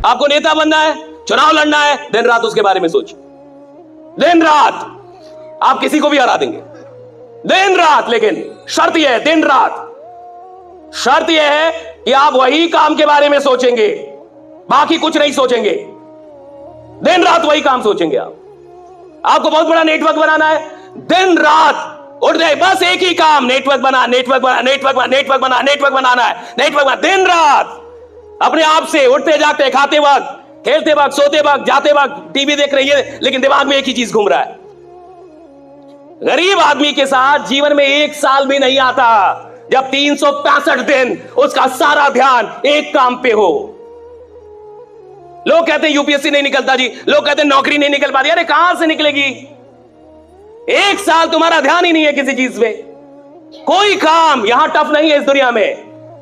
आपको नेता बनना है, चुनाव लड़ना है, दिन रात उसके बारे में सोचिए। दिन रात आप किसी को भी हरा देंगे, दिन रात। लेकिन शर्त यह है, दिन रात शर्त यह है कि आप वही काम के बारे में सोचेंगे, बाकी कुछ नहीं सोचेंगे। दिन रात वही काम सोचेंगे आप। आपको बहुत बड़ा नेटवर्क बनाना है, दिन रात उठ जाए, बस एक ही काम, नेटवर्क बना, नेटवर्क बना, नेटवर्क बना, नेटवर्क बना, नेटवर्क बनाना है, नेटवर्क बना। दिन रात अपने आप से उठते जागते, खाते वक्त, खेलते वक्त, सोते वक्त, जाते वक्त, टीवी देख रही है, लेकिन दिमाग में एक ही चीज घूम रहा है। गरीब आदमी के साथ जीवन में एक साल भी नहीं आता जब 365 दिन उसका सारा ध्यान एक काम पे हो। लोग कहते हैं यूपीएससी नहीं निकलता जी, लोग कहते हैं नौकरी नहीं निकल पाती। अरे कहां से निकलेगी? एक साल तुम्हारा ध्यान ही नहीं है किसी चीज पे। कोई काम यहां टफ नहीं है इस दुनिया में।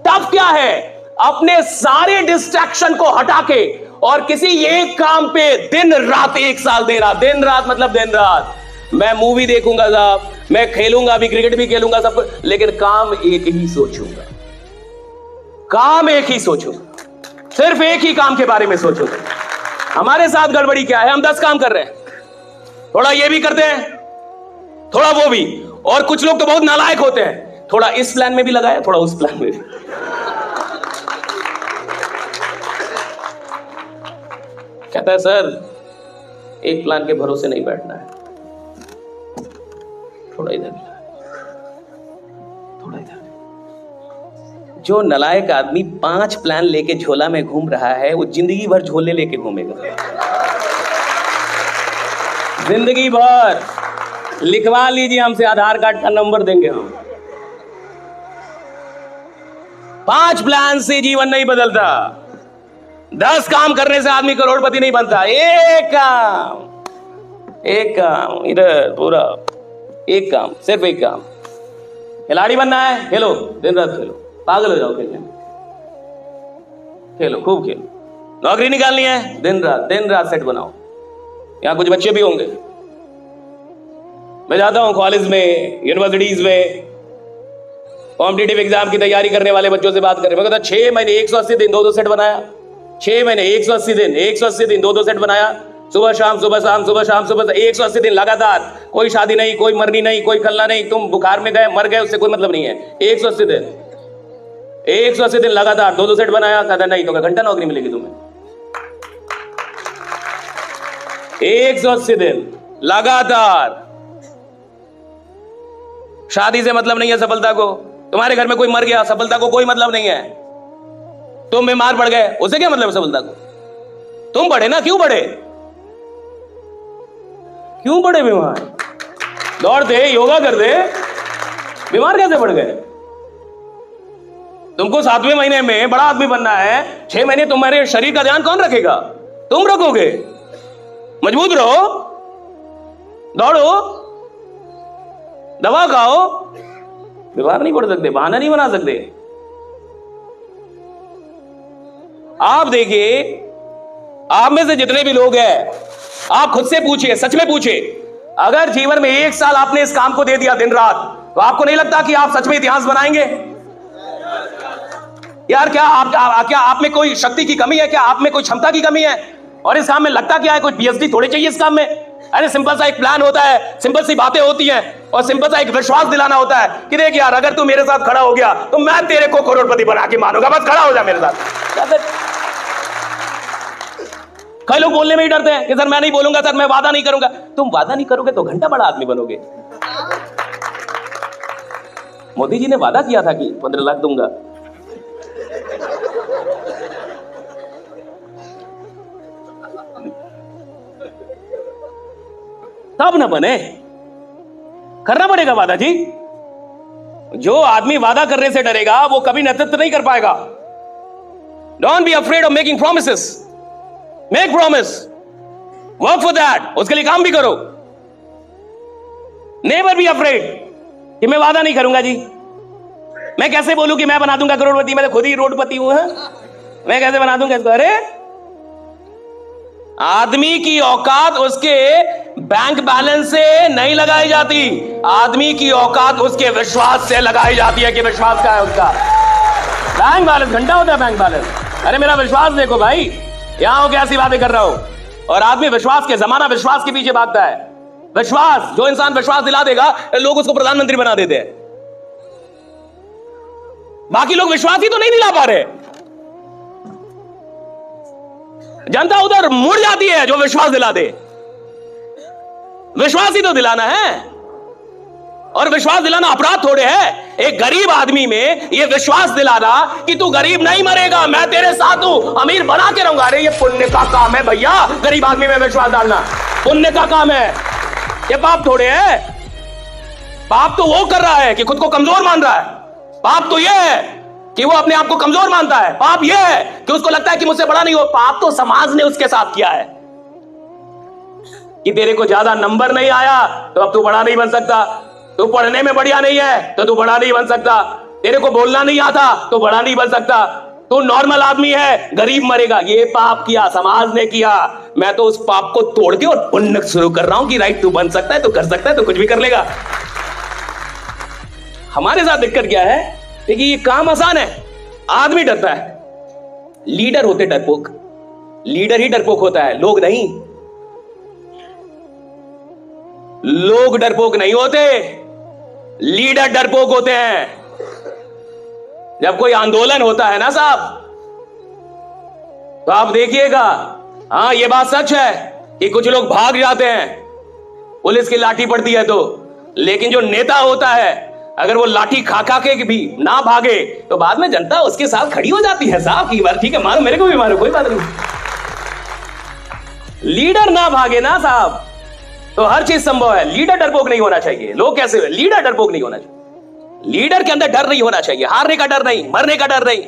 टफ क्या है? अपने सारे डिस्ट्रैक्शन को हटा के और किसी एक काम पे दिन रात एक साल दे रहा। दिन रात मतलब दिन रात। मैं मूवी देखूंगा साहब, मैं खेलूंगा भी, क्रिकेट भी खेलूंगा सब, लेकिन काम एक ही सोचूंगा, काम एक ही सोचूंगा, सिर्फ एक ही काम के बारे में सोचूंगा। हमारे साथ गड़बड़ी क्या है? हम 10 काम कर रहे हैं, थोड़ा ये भी करते हैं, थोड़ा वो भी। और कुछ लोग तो बहुत नालायक होते हैं, थोड़ा इस प्लान में भी लगाया, थोड़ा उस प्लान में भी। कहता है सर एक प्लान के भरोसे नहीं बैठना है, थोड़ा इधर, थोड़ा इधर। जो नालायक आदमी 5 प्लान लेके झोला में घूम रहा है, वो जिंदगी भर झोले लेके घूमेगा। जिंदगी भर। लिखवा लीजिए हमसे, आधार कार्ड का नंबर देंगे हम। 5 प्लान से जीवन नहीं बदलता, 10 काम करने से आदमी करोड़पति नहीं बनता। एक काम इधर, पूरा एक काम, सिर्फ एक काम। खिलाड़ी बनना है, खेलो, दिन रात खेलो, पागल हो जाओ खेलने में, खेलो, खूब खेलो। नौकरी निकालनी है, दिन रात सेट बनाओ। यहां कुछ बच्चे भी होंगे, मैं जाता हूं कॉलेज में, यूनिवर्सिटीज में, कॉम्पिटिटिव एग्जाम की तैयारी करने वाले बच्चों से बात कर रहे हैं। मैं कहता 6 महीने 180 दिन 2-2 सेट बनाया, 6 महीने 180 दिन 2-2 सेट बनाया, सुबह शाम सुबह शाम सुबह शाम सुबह 180 दिन लगातार। कोई शादी नहीं, कोई मरनी नहीं, कोई खलना नहीं, तुम बुखार में गए मर गए उससे कोई मतलब नहीं है। 180 दिन लगातार 2-2 सेट बनाया। कहता नहीं तो घंटा नौकरी मिलेगी तुम्हें। 180 दिन लगातार। शादी से मतलब नहीं है सफलता को। तुम्हारे घर में कोई मर गया, सफलता को कोई मतलब नहीं है। तुम बीमार पड़ गए, उससे क्या मतलब है सफलता को? तुम बढ़े ना, क्यों बढ़े? क्यों बढ़े बीमार? दौड़ते, योगा करते, बीमार कैसे पड़ गए? तुमको 7वें महीने में बड़ा आदमी बनना है, 6 महीने तुम्हारे शरीर का ध्यान कौन रखेगा? तुम रखोगे। मजबूत रहो, दौड़ो, दवा खाओ, बीमार नहीं पड़ सकते, बहाना नहीं बना सकते। आप देखिए, आप में से जितने भी लोग हैं, आप खुद से पूछिए, सच में पूछिए, अगर जीवन में 1 साल आपने इस काम को दे दिया दिन रात, तो आपको नहीं लगता कि आप सच में इतिहास बनाएंगे? यार क्या आप में कोई शक्ति की कमी है? क्या आप में कोई क्षमता की कमी है? और इस काम में लगता क्या है? कोई पीएचडी थोड़ी चाहिए इस काम में। अरे सिंपल सा एक प्लान होता है, सिंपल सी बातें होती हैं, और सिंपल सा एक विश्वास दिलाना होता है कि देख यार, अगर तू मेरे साथ खड़ा हो गया तो मैं तेरे को करोड़पति बना के मानूंगा, बस खड़ा हो जा मेरे साथ। कई लोग बोलने में ही डरते हैं कि सर मैं नहीं बोलूंगा, सर मैं वादा नहीं करूंगा। तुम वादा नहीं करोगे तो घंटा बड़ा आदमी बनोगे। मोदी जी ने वादा किया था कि 15 लाख दूंगा। तब ना बने, करना पड़ेगा वादा जी। जो आदमी वादा करने से डरेगा वो कभी नेतृत्व नहीं कर पाएगा। Don't be afraid of making promises. Make promise, work for that, उसके लिए काम भी करो। नेवर बी अफ्रेड कि मैं वादा नहीं करूंगा जी। मैं कैसे बोलूं कि मैं बना दूंगा करोड़पति? मैं तो खुद ही रोडपति हूं। मैं कैसे बना दूंगा इसको? अरे आदमी की औकात उसके बैंक बैलेंस से नहीं लगाई जाती, आदमी की औकात उसके विश्वास से लगाई जाती है कि विश्वास क्या है उसका। बैंक बैलेंस घंटा होता है बैंक बैलेंस। अरे मेरा विश्वास देखो भाई, यहां हो कैसी बातें कर रहा हूं। और आदमी विश्वास के, जमाना विश्वास के पीछे भागता है। विश्वास, जो इंसान विश्वास दिला देगा लोग उसको प्रधानमंत्री बना देते हैं। बाकी लोग विश्वास ही तो नहीं दिला पा रहे। जनता उधर मुड़ जाती है जो विश्वास दिला दे। विश्वास ही तो दिलाना है, और विश्वास दिलाना अपराध थोड़े है। एक गरीब आदमी में ये विश्वास दिलाना कि तू गरीब नहीं मरेगा, मैं तेरे साथ हूं, अमीर बना के रहूंगा, अरे ये पुण्य का काम है भैया। गरीब आदमी में विश्वास डालना पुण्य का काम है, ये पाप थोड़े है। पाप तो वो कर रहा है कि खुद को कमजोर मान रहा है। पाप तो ये है कि वो अपने आप को कमजोर मानता है। पाप ये है कि उसको लगता है कि मुझसे बड़ा नहीं हो। पाप तो समाज ने उसके साथ किया है कि तेरे को ज्यादा नंबर नहीं आया तो अब तू बड़ा नहीं बन सकता, तू पढ़ने में बढ़िया नहीं है तो तू बड़ा नहीं बन सकता, तेरे को बोलना नहीं आता तो बड़ा नहीं बन सकता, तू नॉर्मल आदमी है, गरीब मरेगा। ये पाप किया, समाज ने किया। मैं तो उस पाप को तोड़ के और पुण्य शुरू कर रहा हूं कि राइट, तू बन सकता है, तू कर सकता है, तू कुछ भी कर लेगा। हमारे साथ दिक्कत क्या है कि ये काम आसान है, आदमी डरता है। लीडर होते डरपोक, लीडर ही डरपोक होता है, लोग नहीं। लोग डरपोक नहीं होते, लीडर डरपोक होते हैं। जब कोई आंदोलन होता है ना साहब, तो आप देखिएगा, हां ये बात सच है कि कुछ लोग भाग जाते हैं पुलिस की लाठी पड़ती है तो, लेकिन जो नेता होता है अगर वो लाठी खा खा के भी ना भागे तो बाद में जनता उसके साथ खड़ी हो जाती है। साहब की बात ठीक है, मारो, मेरे को भी मारो, कोई बात नहीं। लीडर ना भागे ना साहब तो हर चीज संभव है। लीडर डरपोक नहीं होना चाहिए। लोग कैसे हुए? लीडर डरपोक नहीं होना चाहिए। लीडर के अंदर डर नहीं होना चाहिए, हारने का डर नहीं, मरने का डर नहीं,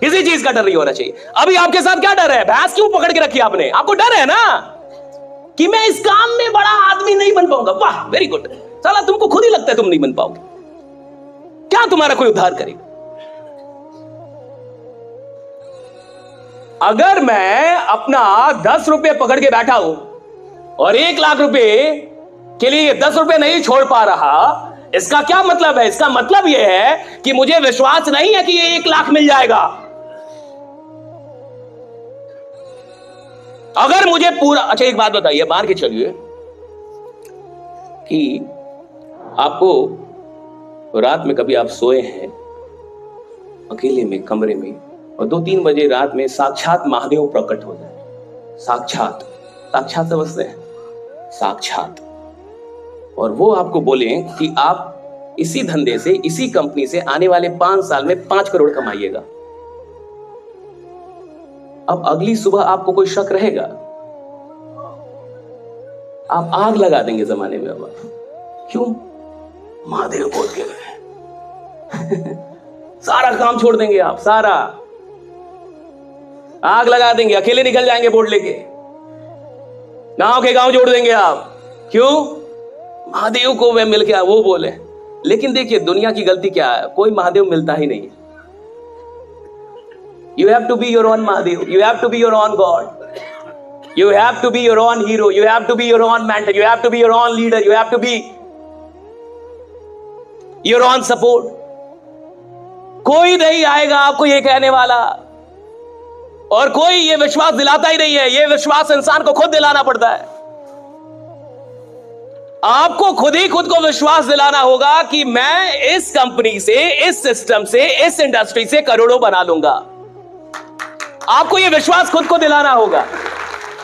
किसी चीज का डर नहीं होना चाहिए। अभी आपके साथ क्या डर है? भैंस क्यों पकड़ के रखी आपने? आपको डर है ना कि मैं इस काम में बड़ा आदमी नहीं बन पाऊंगा। वाह, वेरी गुड। साला तुमको खुद ही लगता है तुम नहीं बन पाओगे, क्या तुम्हारा कोई उद्धार करेगा? अगर मैं अपना 10 रुपए पकड़ के बैठा हूं और 1 लाख रुपए के लिए 10 रुपए नहीं छोड़ पा रहा, इसका क्या मतलब है? इसका मतलब यह है कि मुझे विश्वास नहीं है कि ये 1 लाख मिल जाएगा। अगर मुझे पूरा, अच्छा एक बात बताइए, मान के चलिए कि आपको रात में कभी आप सोए हैं अकेले में कमरे में और 2-3 बजे रात में साक्षात महादेव प्रकट हो जाए। साक्षात, साक्षात समझते हैं? साक्षात। और वो आपको बोले कि आप इसी धंधे से, इसी कंपनी से आने वाले 5 साल में 5 करोड़ कमाइएगा। अब अगली सुबह आपको कोई शक रहेगा? आप आग लगा देंगे जमाने में। अब क्यों? महादेव बोल के गए। सारा काम छोड़ देंगे आप, सारा आग लगा देंगे, अकेले निकल जाएंगे बोर्ड लेके, गांव के गांव जोड़ देंगे आप। क्यों? महादेव को वे मिल गया, वो बोले। लेकिन देखिए दुनिया की गलती क्या है, कोई महादेव मिलता ही नहीं है। You have to be your own Mahadev. You have to be your own God. You have to be your own hero. You have to be your own mentor. You have to be your own leader. You have to be your own support. कोई नहीं आएगा आपको ये कहने वाला, और कोई ये विश्वास दिलाता ही नहीं है। ये विश्वास इंसान को खुद दिलाना पड़ता है। आपको खुद ही खुद को विश्वास दिलाना होगा कि मैं इस कंपनी से, इस सिस्टम से, इस इंडस्ट्री से करोड़ों बना लूंगा। आपको यह विश्वास खुद को दिलाना होगा।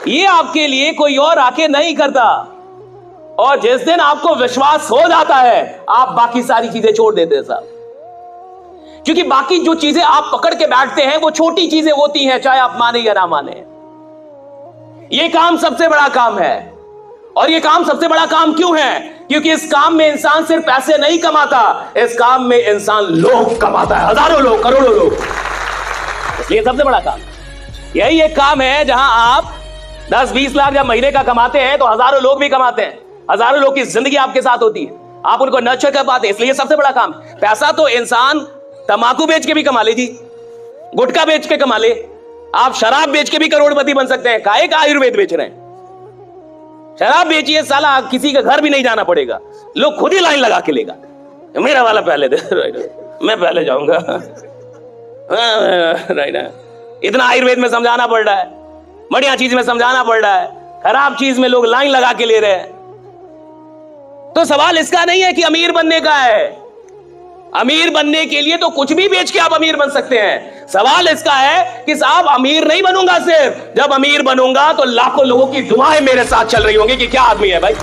ये आपके लिए कोई और आके नहीं करता। और जिस दिन आपको विश्वास हो जाता है, आप बाकी सारी चीजें छोड़ देते हैं साहब। क्योंकि बाकी जो चीजें आप पकड़ के बैठते हैं वो छोटी चीजें होती हैं, चाहे आप माने या ना माने। ये काम सबसे बड़ा काम है। और ये काम सबसे बड़ा काम क्यों है? क्योंकि इस काम में इंसान सिर्फ पैसे नहीं कमाता, इस काम में इंसान लोग कमाता है, हजारों लोग, करोड़ों लोग। इसलिए सबसे बड़ा काम यही एक काम है जहां आप 10-20 लाख जब महीने का कमाते हैं तो हजारों लोग भी कमाते हैं। हजारों लोग की जिंदगी आपके साथ होती है, आप उनको नर्चर कर पाते हैं। इसलिए सबसे बड़ा काम। पैसा तो इंसान तंबाकू बेच के भी कमा ले जी, गुटखा बेच के कमा ले, आप शराब बेच के भी करोड़पति बन सकते हैं। काहे का आयुर्वेद बेच रहे हैं? शराब बेचिए साला, किसी का घर भी नहीं जाना पड़ेगा, लोग खुद ही लाइन लगा के लेगा। मेरा वाला पहले दे, मैं पहले जाऊंगा, राइट। इतना आयुर्वेद में समझाना पड़ रहा है, बढ़िया चीज में समझाना पड़ रहा है, खराब चीज में लोग लाइन लगा के ले रहे हैं। तो सवाल इसका नहीं है कि अमीर बनने का है। अमीर बनने के लिए तो कुछ भी बेच के आप अमीर बन सकते हैं। सवाल इसका है कि साहब अमीर नहीं बनूंगा, सिर्फ जब अमीर बनूंगा तो लाखों लोगों की दुआएं मेरे साथ चल रही होंगी कि क्या आदमी है भाई।